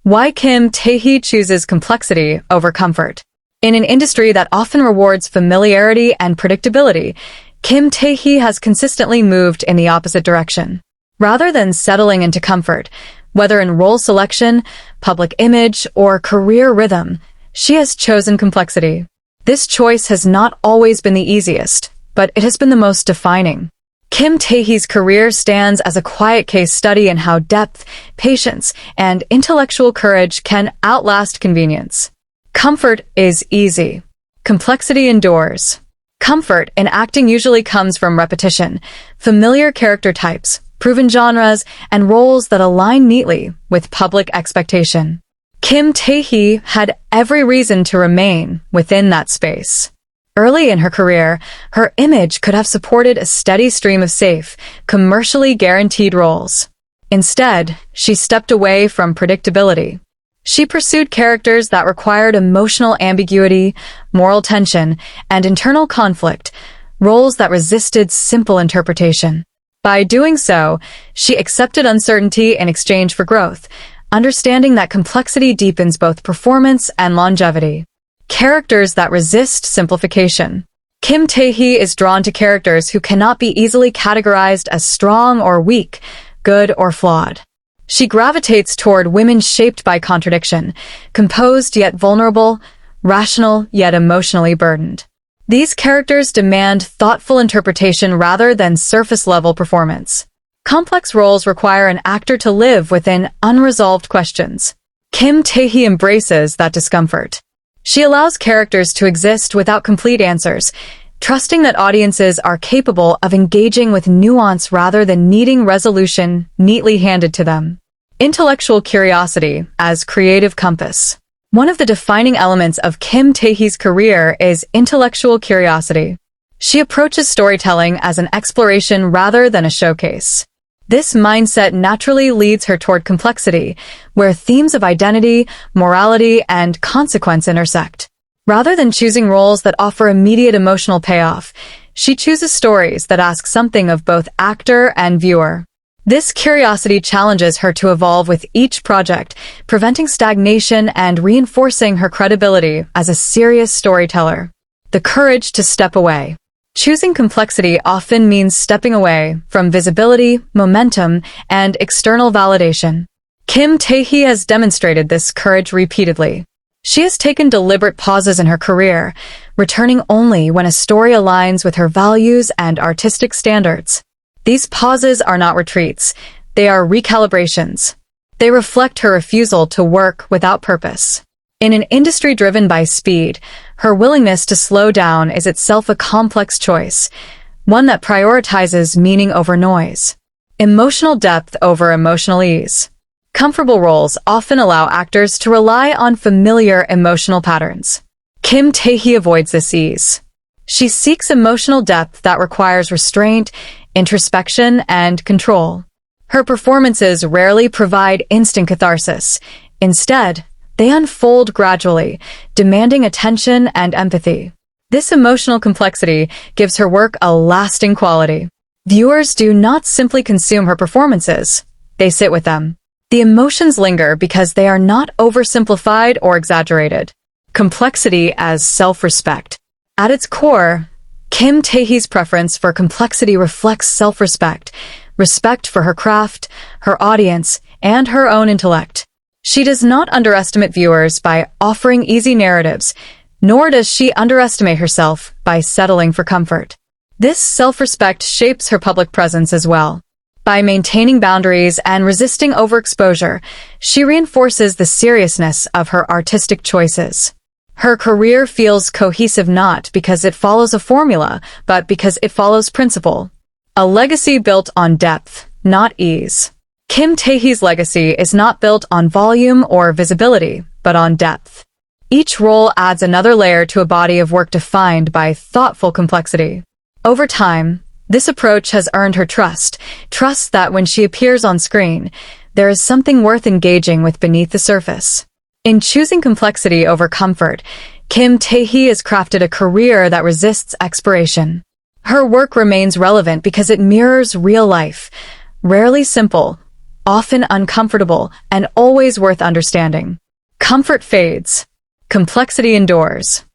Why Kim Tae-Hee chooses complexity over comfort. In an industry that often rewards familiarity and predictability, Kim Tae-Hee has consistently moved in the opposite direction. Rather than settling into comfort, whether in role selection, public image, or career rhythm, she has chosen complexity. This choice has not always been the easiest, but it has been the most defining. Kim Tae-Hee's career stands as a quiet case study in how depth, patience, and intellectual courage can outlast convenience. Comfort is easy. Complexity endures. Comfort in acting usually comes from repetition, familiar character types, proven genres, and roles that align neatly with public expectation. Kim Tae-Hee had every reason to remain within that space. Early in her career, her image could have supported a steady stream of safe, commercially guaranteed roles. Instead, she stepped away from predictability. She pursued characters that required emotional ambiguity, moral tension, and internal conflict, roles that resisted simple interpretation. By doing so, she accepted uncertainty in exchange for growth, understanding that complexity deepens both performance and longevity. Characters that resist simplification. Kim Tae-Hee is drawn to characters who cannot be easily categorized as strong or weak, good or flawed. She gravitates toward women shaped by contradiction, composed yet vulnerable, rational yet emotionally burdened. These characters demand thoughtful interpretation rather than surface-level performance. Complex roles require an actor to live within unresolved questions. Kim Tae-Hee embraces that discomfort. She allows characters to exist without complete answers, trusting that audiences are capable of engaging with nuance rather than needing resolution neatly handed to them. Intellectual curiosity as creative compass. One of the defining elements of Kim Tae-Hee's career is intellectual curiosity. She approaches storytelling as an exploration rather than a showcase. This mindset naturally leads her toward complexity, where themes of identity, morality, and consequence intersect. Rather than choosing roles that offer immediate emotional payoff, she chooses stories that ask something of both actor and viewer. This curiosity challenges her to evolve with each project, preventing stagnation and reinforcing her credibility as a serious storyteller. The courage to step away. Choosing complexity often means stepping away from visibility, momentum, and external validation. Kim Tae-Hee has demonstrated this courage repeatedly. She has taken deliberate pauses in her career, returning only when a story aligns with her values and artistic standards. These pauses are not retreats, they are recalibrations. They reflect her refusal to work without purpose. In an industry driven by speed, her willingness to slow down is itself a complex choice, one that prioritizes meaning over noise, emotional depth over emotional ease. Comfortable roles often allow actors to rely on familiar emotional patterns. Kim Tae-Hee avoids this ease. She seeks emotional depth that requires restraint, introspection, and control. Her performances rarely provide instant catharsis. Instead, they unfold gradually, demanding attention and empathy. This emotional complexity gives her work a lasting quality. Viewers do not simply consume her performances, they sit with them. The emotions linger because they are not oversimplified or exaggerated. Complexity as self-respect. At its core, Kim Tae-Hee's preference for complexity reflects self-respect, respect for her craft, her audience, and her own intellect. She does not underestimate viewers by offering easy narratives, nor does she underestimate herself by settling for comfort. This self-respect shapes her public presence as well. By maintaining boundaries and resisting overexposure, she reinforces the seriousness of her artistic choices. Her career feels cohesive not because it follows a formula, but because it follows principle. A legacy built on depth, not ease. Kim Tae-Hee's legacy is not built on volume or visibility, but on depth. Each role adds another layer to a body of work defined by thoughtful complexity. Over time, this approach has earned her trust that when she appears on screen, there is something worth engaging with beneath the surface. In choosing complexity over comfort, Kim Tae-Hee has crafted a career that resists expiration. Her work remains relevant because it mirrors real life, rarely simple, often uncomfortable and always worth understanding. Comfort fades. Complexity endures.